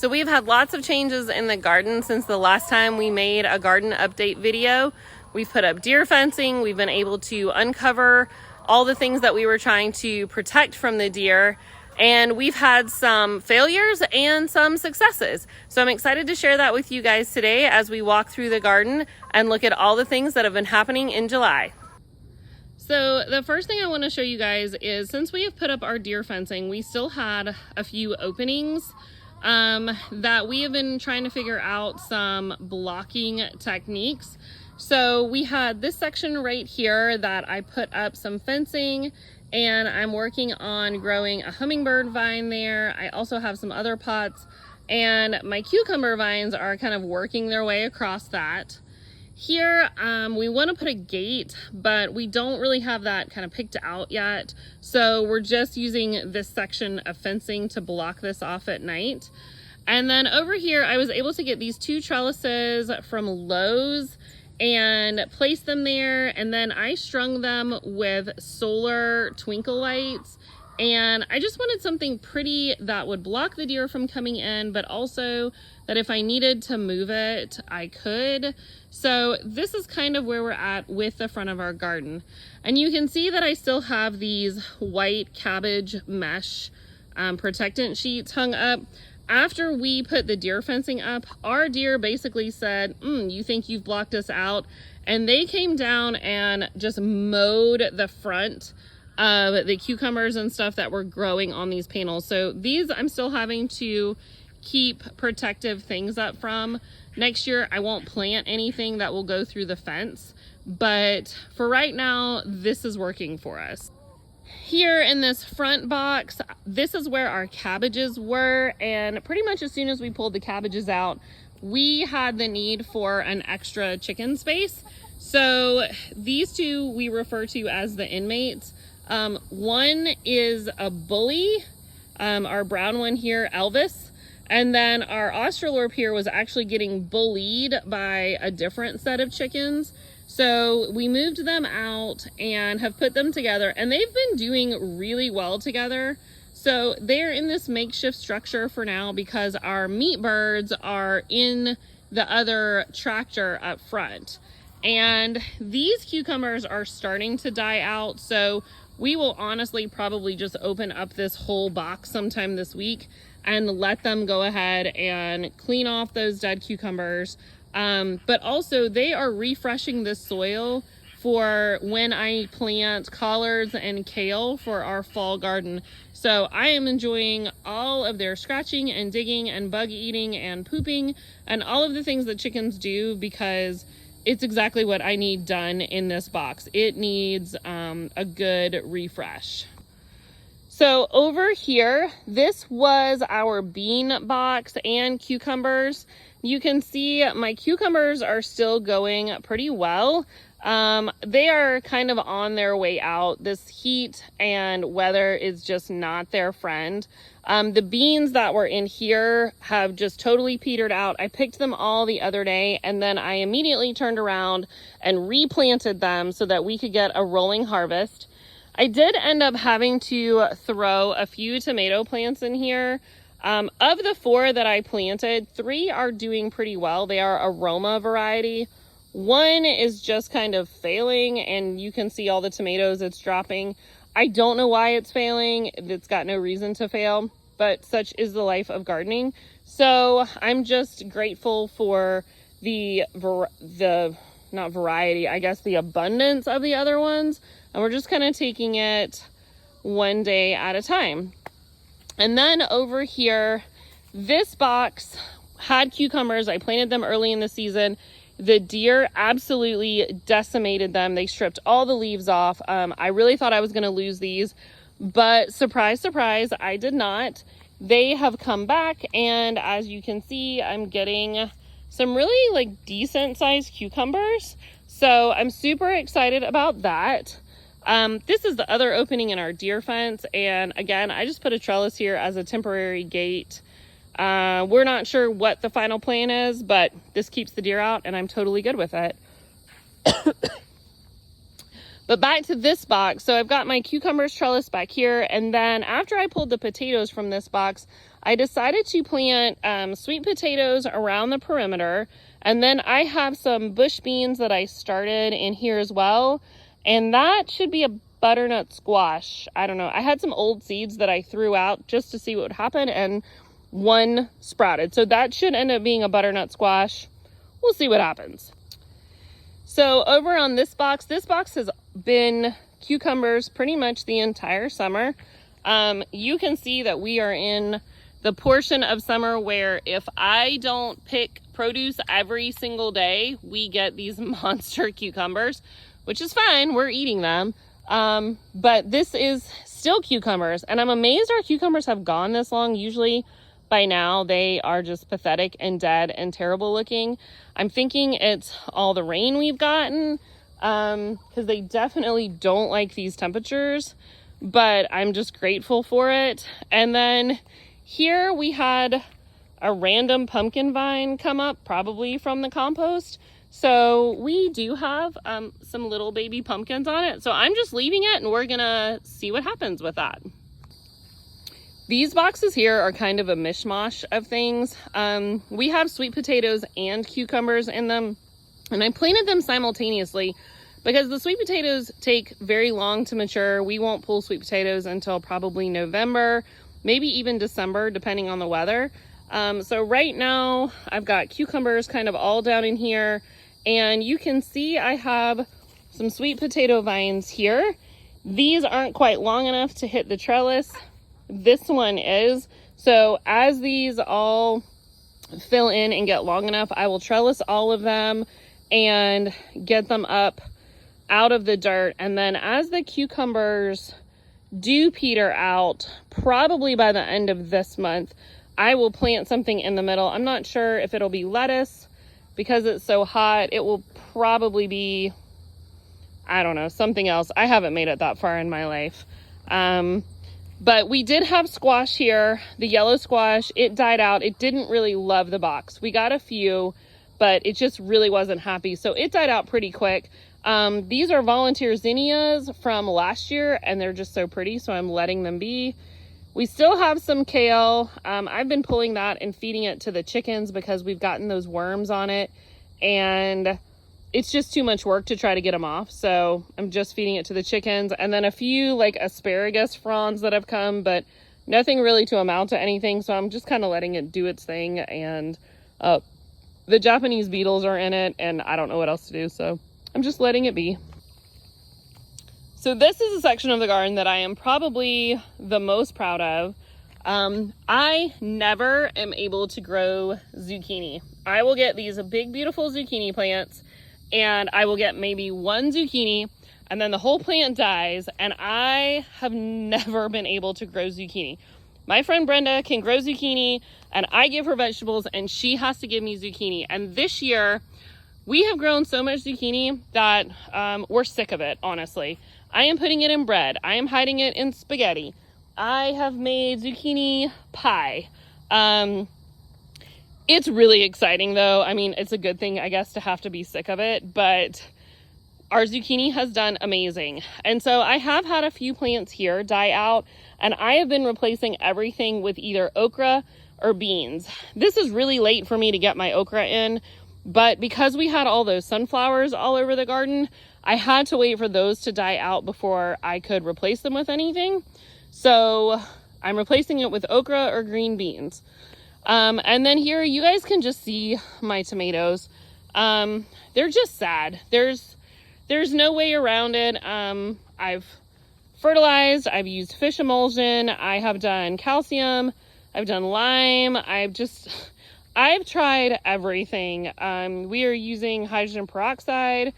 So we've had lots of changes in the garden since the last time we made a garden update video. We've put up deer fencing. We've been able to uncover all the things that we were trying to protect from the deer. And we've had some failures and some successes. So I'm excited to share that with you guys today as we walk through the garden and look at all the things that have been happening in July. So the first thing I want to show you guys is, since we have put up our deer fencing, we still had a few openings that we have been trying to figure out some blocking techniques. So we had this section right here that I put up some fencing, and I'm working on growing a hummingbird vine there. I also have some other pots, and my cucumber vines are kind of working their way across that. Here, we want to put a gate, but we don't really have that kind of picked out yet. So we're just using this section of fencing to block this off at night. And then over here, I was able to get these 2 trellises from Lowe's and place them there, and then I strung them with solar twinkle lights, and I just wanted something pretty that would block the deer from coming in, but also that if I needed to move it, I could. So this is kind of where we're at with the front of our garden, and you can see that I still have these white cabbage mesh protectant sheets hung up. After we put the deer fencing up, our deer basically said, you think you've blocked us out? And they came down and just mowed the front of the cucumbers and stuff that were growing on these panels. So these I'm still having to keep protective things up from. Next year, I won't plant anything that will go through the fence, but for right now, this is working for us. Here in this front box, this is where our cabbages were, and pretty much as soon as we pulled the cabbages out, we had the need for an extra chicken space. So these 2 we refer to as the inmates. One is a bully, our brown one here, Elvis, and then our Australorp here was actually getting bullied by a different set of chickens. So we moved them out and have put them together, and they've been doing really well together. So they're in this makeshift structure for now because our meat birds are in the other tractor up front. And these cucumbers are starting to die out, so we will honestly probably just open up this whole box sometime this week and let them go ahead and clean off those dead cucumbers. But also they are refreshing the soil for when I plant collards and kale for our fall garden. So I am enjoying all of their scratching and digging and bug eating and pooping and all of the things that chickens do, because it's exactly what I need done in this box. It needs a good refresh. So over here, this was our bean box and cucumbers. You can see my cucumbers are still going pretty well. They are kind of on their way out. This heat and weather is just not their friend. The beans that were in here have just totally petered out. I picked them all the other day, and then I immediately turned around and replanted them so that we could get a rolling harvest. I did end up having to throw a few tomato plants in here. Of the 4 that I planted, 3 are doing pretty well. They are aroma variety. 1 is just kind of failing, and you can see all the tomatoes it's dropping. I don't know why it's failing. It's got no reason to fail, but such is the life of gardening. So I'm just grateful for the not variety, I guess the abundance of the other ones. And we're just kind of taking it one day at a time. And then over here, this box had cucumbers. I planted them early in the season. The deer absolutely decimated them. They stripped all the leaves off. I really thought I was going to lose these, but surprise, surprise, I did not. They have come back, and as you can see, I'm getting some really decent sized cucumbers. So I'm super excited about that. This is the other opening in our deer fence, and again, I just put a trellis here as a temporary gate. We're not sure what the final plan is, but this keeps the deer out, and I'm totally good with it. But back to this box. So I've got my cucumbers trellis back here, and then after I pulled the potatoes from this box, I decided to plant sweet potatoes around the perimeter. And then I have some bush beans that I started in here as well. And that should be a butternut squash. I don't know. I had some old seeds that I threw out just to see what would happen, and one sprouted. So that should end up being a butternut squash. We'll see what happens. So over on this box has been cucumbers pretty much the entire summer. You can see that we are in the portion of summer where if I don't pick produce every single day, we get these monster cucumbers, which is fine. We're eating them. But this is still cucumbers, and I'm amazed our cucumbers have gone this long. Usually by now they are just pathetic and dead and terrible looking. I'm thinking it's all the rain we've gotten, because they definitely don't like these temperatures, but I'm just grateful for it. And then here we had a random pumpkin vine come up, probably from the compost. So we do have some little baby pumpkins on it. So I'm just leaving it, and we're gonna see what happens with that. These boxes here are kind of a mishmash of things. We have sweet potatoes and cucumbers in them, and I planted them simultaneously because the sweet potatoes take very long to mature. We won't pull sweet potatoes until probably November, maybe even December, depending on the weather. So right now I've got cucumbers kind of all down in here, and you can see I have some sweet potato vines here. These aren't quite long enough to hit the trellis. This one is. So as these all fill in and get long enough, I will trellis all of them and get them up out of the dirt. And then as the cucumbers do peter out, probably by the end of this month, I will plant something in the middle. I'm not sure if it'll be lettuce because it's so hot. It will probably be, I don't know, something else. I haven't made it that far in my life. But we did have squash here, the yellow squash. It died out. It didn't really love the box. We got a few, but it just really wasn't happy. So it died out pretty quick. These are volunteer zinnias from last year, and they're just so pretty, so I'm letting them be. We still have some kale. I've been pulling that and feeding it to the chickens because we've gotten those worms on it, and it's just too much work to try to get them off. So I'm just feeding it to the chickens, and then a few like asparagus fronds that have come, but nothing really to amount to anything. So I'm just kind of letting it do its thing. And the Japanese beetles are in it, and I don't know what else to do. So I'm just letting it be. So this is a section of the garden that I am probably the most proud of. I never am able to grow zucchini. I will get these big, beautiful zucchini plants, and I will get maybe one zucchini, and then the whole plant dies, and I have never been able to grow zucchini. My friend Brenda can grow zucchini, and I give her vegetables, and she has to give me zucchini. And this year, we have grown so much zucchini that we're sick of it, honestly. I am putting it in bread. I am hiding it in spaghetti. I have made zucchini pie. It's really exciting though. I mean, it's a good thing, I guess, to have to be sick of it, but our zucchini has done amazing. And so I have had a few plants here die out, and I have been replacing everything with either okra or beans. This is really late for me to get my okra in, but because we had all those sunflowers all over the garden, I had to wait for those to die out before I could replace them with anything. So I'm replacing it with okra or green beans. And then here you guys can just see my tomatoes. They're just sad. There's no way around it. I've fertilized, I've used fish emulsion, I have done calcium, I've done lime, I've tried everything. We are using hydrogen peroxide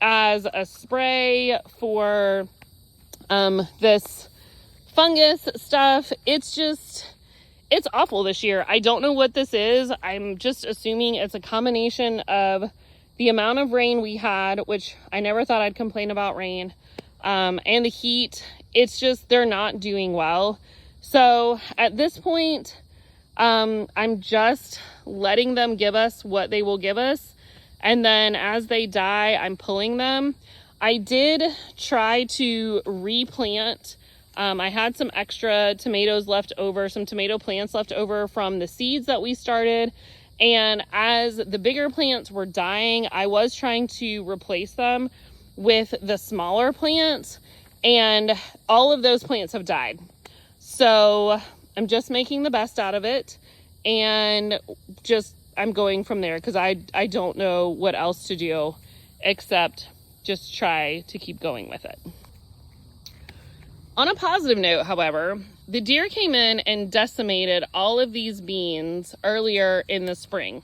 as a spray for this fungus stuff. It's awful this year. I don't know what this is. I'm just assuming it's a combination of the amount of rain we had, which I never thought I'd complain about rain, and the heat. It's just, they're not doing well. So at this point, I'm just letting them give us what they will give us. And then as they die, I'm pulling them. I did try to replant I had some extra tomatoes left over, some tomato plants left over from the seeds that we started. And as the bigger plants were dying, I was trying to replace them with the smaller plants, and all of those plants have died. So I'm just making the best out of it, and just I'm going from there because I don't know what else to do except just try to keep going with it. On a positive note, however, the deer came in and decimated all of these beans earlier in the spring.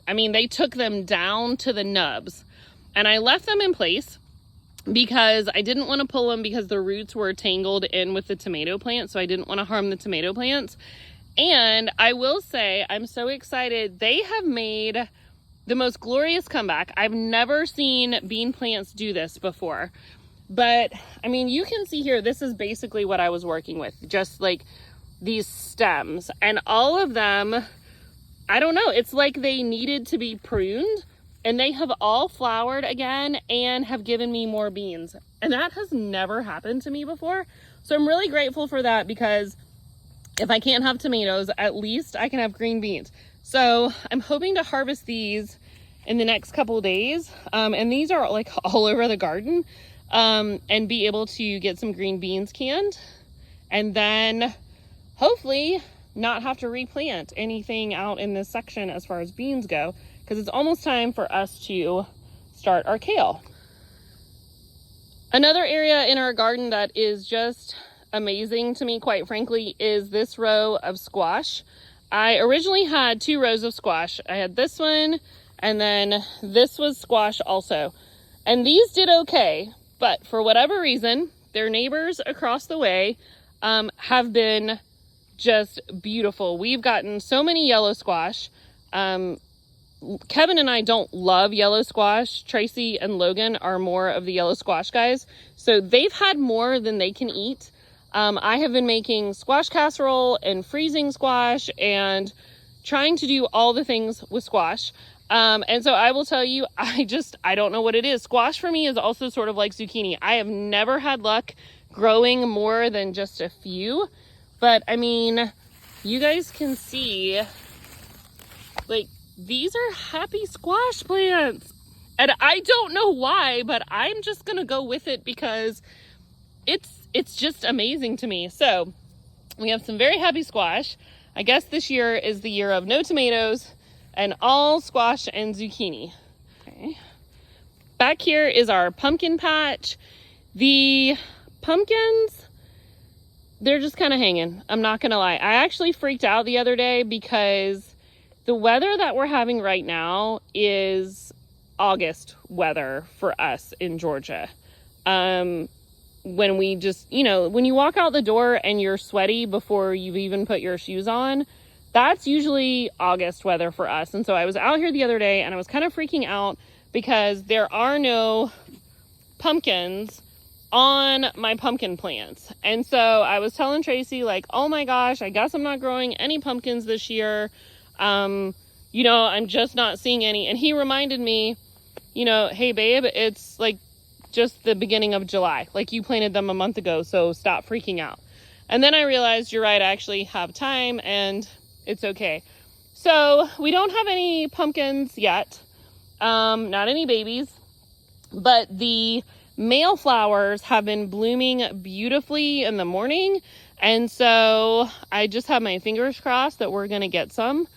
I mean, they took them down to the nubs, and I left them in place because I didn't want to pull them because the roots were tangled in with the tomato plant, so I didn't want to harm the tomato plants. And I will say, I'm so excited. They have made the most glorious comeback. I've never seen bean plants do this before. But I mean, you can see here, this is basically what I was working with, just like these stems, and all of them, I don't know, it's like they needed to be pruned, and they have all flowered again and have given me more beans. And that has never happened to me before. So I'm really grateful for that, because if I can't have tomatoes, at least I can have green beans. So I'm hoping to harvest these in the next couple of days. And these are like all over the garden. And be able to get some green beans canned, and then hopefully not have to replant anything out in this section as far as beans go, because it's almost time for us to start our kale. Another area in our garden that is just amazing to me, quite frankly, is this row of squash. I originally had 2 rows of squash. I had this one, and then this was squash also, and these did okay. But for whatever reason, their neighbors across the way have been just beautiful. We've gotten so many yellow squash. Kevin and I don't love yellow squash. Tracy and Logan are more of the yellow squash guys. So they've had more than they can eat. I have been making squash casserole and freezing squash and trying to do all the things with squash. And so I will tell you, I don't know what it is. Squash for me is also sort of like zucchini. I have never had luck growing more than just a few, but I mean, you guys can see, like, these are happy squash plants, and I don't know why, but I'm just gonna go with it because it's just amazing to me. So we have some very happy squash. I guess this year is the year of no tomatoes and all squash and zucchini. Okay. Back here is our pumpkin patch. The pumpkins, they're just kind of hanging. I'm not gonna lie. I actually freaked out the other day because the weather that we're having right now is August weather for us in Georgia. When we just, when you walk out the door and you're sweaty before you've even put your shoes on, that's usually August weather for us. And so I was out here the other day and I was kind of freaking out because there are no pumpkins on my pumpkin plants. And so I was telling Tracy, like, oh my gosh, I guess I'm not growing any pumpkins this year. I'm just not seeing any. And he reminded me, hey babe, it's like just the beginning of July. Like, you planted them a month ago, so stop freaking out. And then I realized, you're right, I actually have time and it's okay. So we don't have any pumpkins yet, not any babies, but the male flowers have been blooming beautifully in the morning. And so I just have my fingers crossed that we're gonna get some.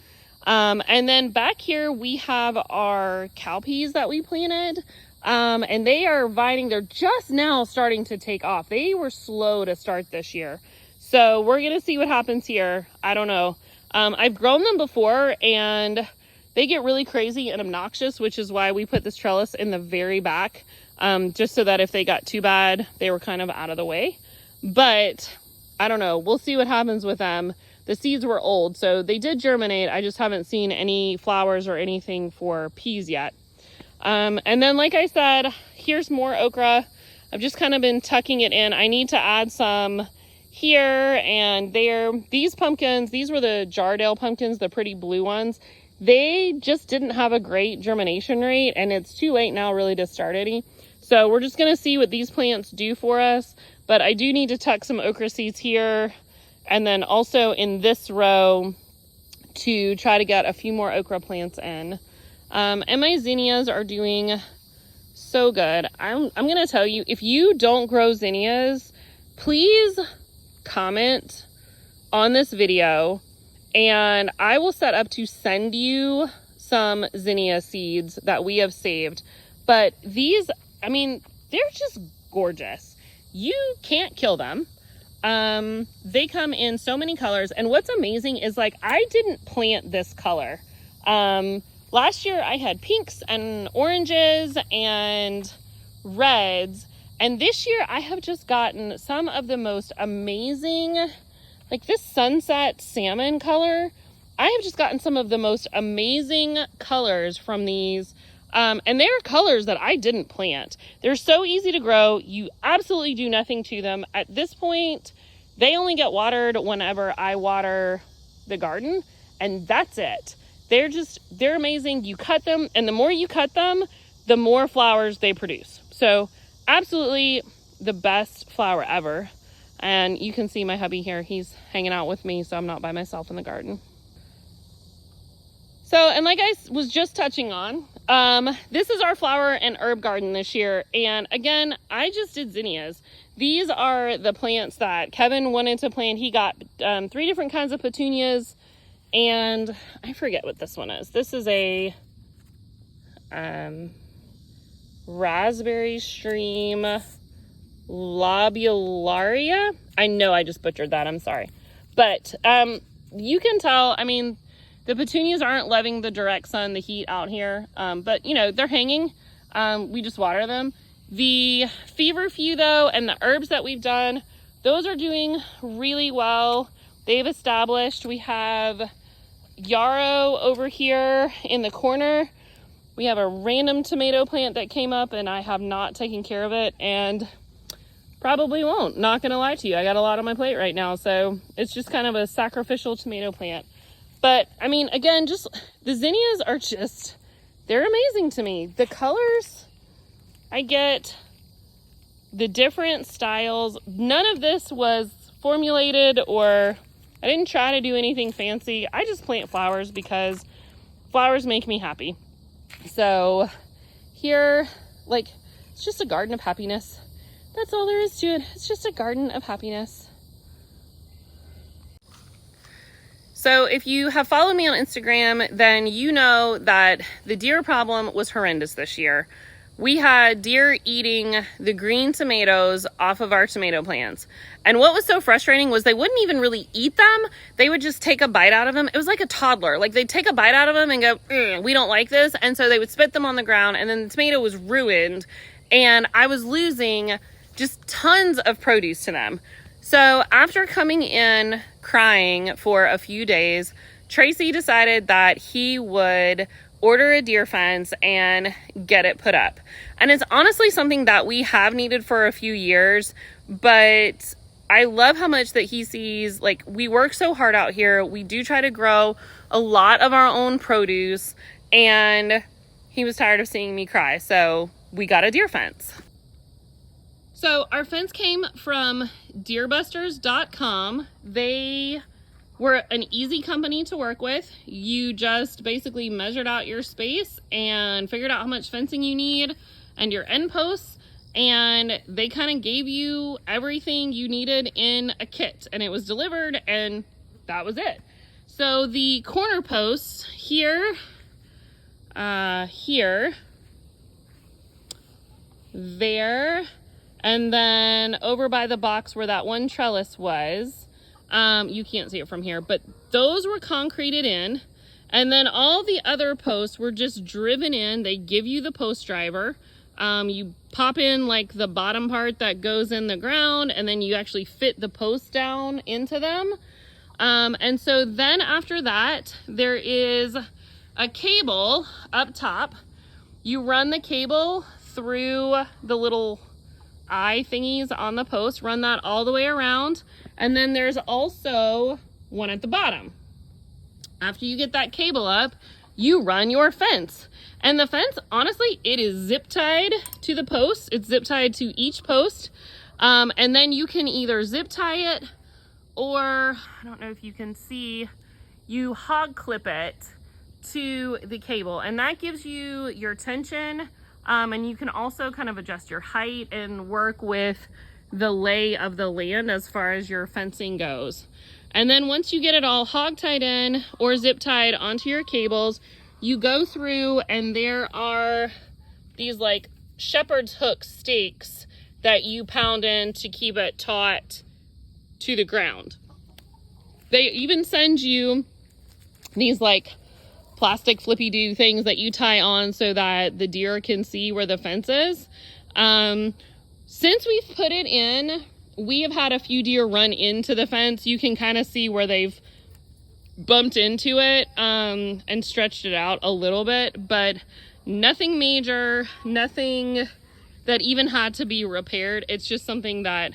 And then back here we have our cowpeas that we planted, and they are vining. They're just now starting to take off. They were slow to start this year. So we're gonna see what happens here. I don't know. I've grown them before and they get really crazy and obnoxious, which is why we put this trellis in the very back, just so that if they got too bad, they were kind of out of the way. But I don't know. We'll see what happens with them. The seeds were old, so they did germinate. I just haven't seen any flowers or anything for peas yet. And then, like I said, here's more okra. I've just kind of been tucking it in. I need to add some here and there. These pumpkins, these were the Jardale pumpkins, the pretty blue ones. They just didn't have a great germination rate, and it's too late now really to start any. So we're just gonna see what these plants do for us. but I do need to tuck some okra seeds here, and then also in this row to try to get a few more okra plants in. And my zinnias are doing so good. I'm gonna tell you, if you don't grow zinnias, please comment on this video and I will set up to send you some zinnia seeds that we have saved. But these, I mean, they're just gorgeous. You can't kill them. They come in so many colors, and what's amazing is, like, I didn't plant this color. Last year I had pinks and oranges and reds, and this year I have just gotten some of the most amazing, like this sunset salmon color. I have just gotten some of the most amazing colors from these. And they're colors that I didn't plant. They're so easy to grow. You absolutely do nothing to them. At this point, they only get watered whenever I water the garden, and that's it. They're amazing. You cut them, and the more you cut them, the more flowers they produce. So absolutely the best flower ever. And you can see my hubby here. He's hanging out with me, so I'm not by myself in the garden. So, and like I was just touching on, this is our flower and herb garden this year. And again, I just did zinnias. These are the plants that Kevin wanted to plant. He got 3 different kinds of petunias, and I forget what this one is. This is a raspberry stream lobularia. I know I just butchered that, I'm sorry. But you can tell, I mean, the petunias aren't loving the direct sun, the heat out here, but you know, they're hanging. We just water them. The feverfew though, and the herbs that we've done, those are doing really well. They've established. We have yarrow over here in the corner. We have a random tomato plant that came up, and I have not taken care of it, and probably won't. Not gonna lie to you, I got a lot on my plate right now, so it's just kind of a sacrificial tomato plant. But I mean, again, just the zinnias are just, they're amazing to me. The colors, I get the different styles. None of this was formulated, or I didn't try to do anything fancy. I just plant flowers because flowers make me happy. So here, like, it's just a garden of happiness. That's all there is to it. It's just a garden of happiness. So if you have followed me on Instagram, then you know that the deer problem was horrendous this year. We had deer eating the green tomatoes off of our tomato plants. And what was so frustrating was they wouldn't even really eat them. They would just take a bite out of them. It was like a toddler. Like, they'd take a bite out of them and go, we don't like this. And so they would spit them on the ground, and then the tomato was ruined. And I was losing just tons of produce to them. So after coming in crying for a few days, Tracy decided that he would order a deer fence and get it put up. And it's honestly something that we have needed for a few years, but I love how much that he sees, like, we work so hard out here. We do try to grow a lot of our own produce, and he was tired of seeing me cry. So we got a deer fence. So our fence came from deerbusters.com. They were an easy company to work with. You just basically measured out your space and figured out how much fencing you need and your end posts, and they kind of gave you everything you needed in a kit, and it was delivered, and that was it. So the corner posts here, there, and then over by the box where that one trellis was, you can't see it from here, but those were concreted in. And then all the other posts were just driven in. They give you the post driver. You pop in like the bottom part that goes in the ground, and then you actually fit the posts down into them. And so then after that, there is a cable up top. You run the cable through the little eye thingies on the post, run that all the way around, and then there's also one at the bottom. After you get that cable up, you run your fence. And the fence, honestly, it is zip tied to the post. It's zip tied to each post. And then you can either zip tie it, or I don't know if you can see, you hog clip it to the cable, and that gives you your tension. And you can also kind of adjust your height and work with the lay of the land as far as your fencing goes. And then once you get it all hog tied in or zip tied onto your cables, you go through, and there are these like shepherd's hook stakes that you pound in to keep it taut to the ground. They even send you these like plastic flippy-do things that you tie on so that the deer can see where the fence is. Since we've put it in, we have had a few deer run into the fence. You can kind of see where they've bumped into it and stretched it out a little bit, but nothing major, nothing that even had to be repaired. It's just something that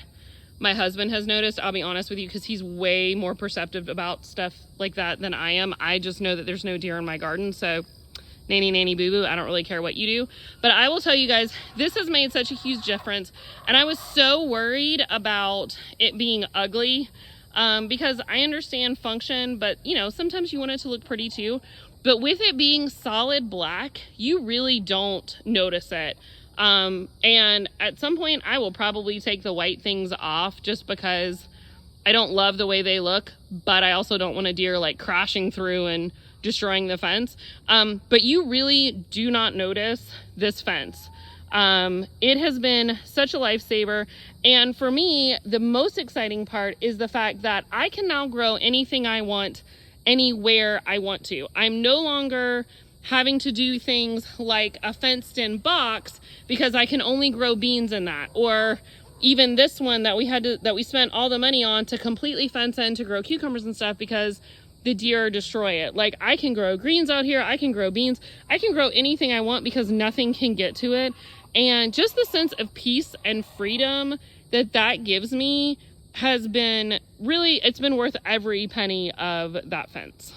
my husband has noticed, I'll be honest with you, because he's way more perceptive about stuff like that than I am. I just know that there's no deer in my garden, so nanny boo boo, I don't really care what you do. But I will tell you guys, this has made such a huge difference, and I was so worried about it being ugly, because I understand function, but you know, sometimes you want it to look pretty too. But with it being solid black, you really don't notice it. And at some point I will probably take the white things off just because I don't love the way they look, but I also don't want a deer like crashing through and destroying the fence. But you really do not notice this fence. It has been such a lifesaver. And for me, the most exciting part is the fact that I can now grow anything I want, anywhere I want to. I'm no longer having to do things like a fenced in box because I can only grow beans in that, or even this one that we spent all the money on to completely fence in to grow cucumbers and stuff because the deer destroy it. Like, I can grow greens out here, I can grow beans, I can grow anything I want because nothing can get to it. And just the sense of peace and freedom that gives me has been really, it's been worth every penny of that fence.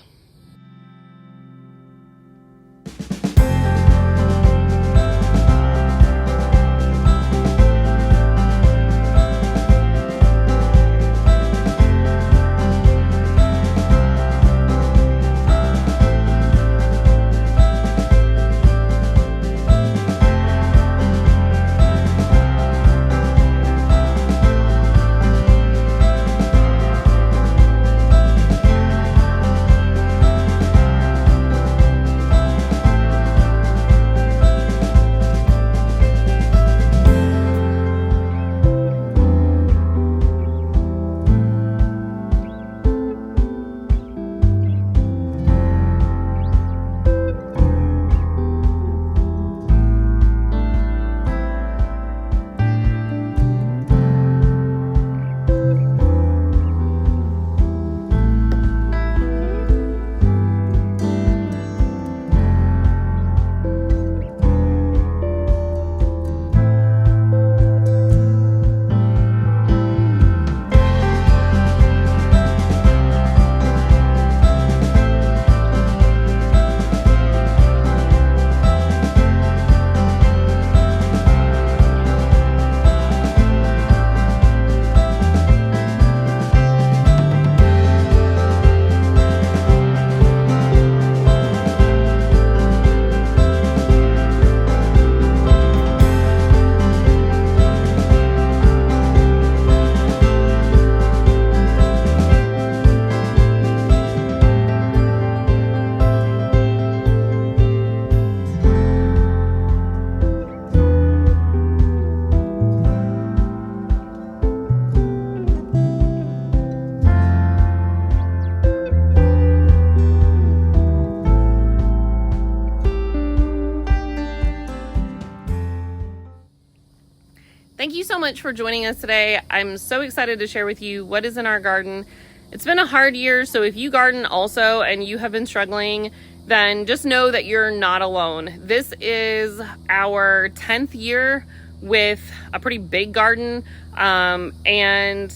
Thank you so much for joining us today. I'm so excited to share with you what is in our garden. It's been a hard year, so if you garden also and you have been struggling, then just know that you're not alone. This is our 10th year with a pretty big garden, and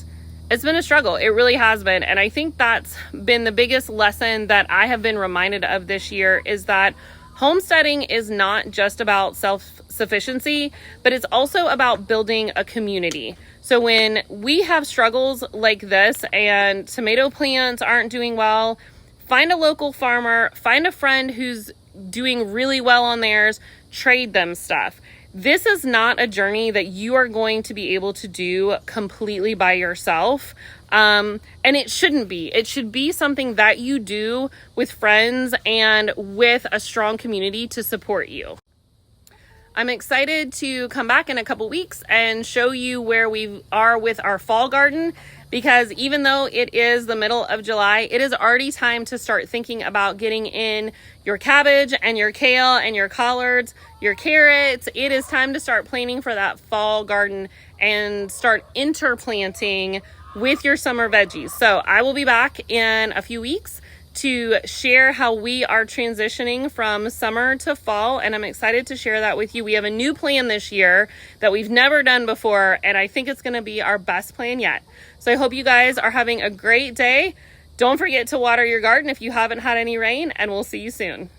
it's been a struggle. It really has been. And I think that's been the biggest lesson that I have been reminded of this year, is that Homesteading is not just about self-sufficiency, but it's also about building a community. So when we have struggles like this and tomato plants aren't doing well, find a local farmer, find a friend who's doing really well on theirs, trade them stuff. This is not a journey that you are going to be able to do completely by yourself. And it shouldn't be. It should be something that you do with friends and with a strong community to support you. I'm excited to come back in a couple weeks and show you where we are with our fall garden, because even though it is the middle of July, it is already time to start thinking about getting in your cabbage and your kale and your collards, your carrots. It is time to start planning for that fall garden and start interplanting with your summer veggies. So I will be back in a few weeks to share how we are transitioning from summer to fall, and I'm excited to share that with you. We have a new plan this year that we've never done before, and I think it's going to be our best plan yet. So I hope you guys are having a great day. Don't forget to water your garden if you haven't had any rain, and we'll see you soon.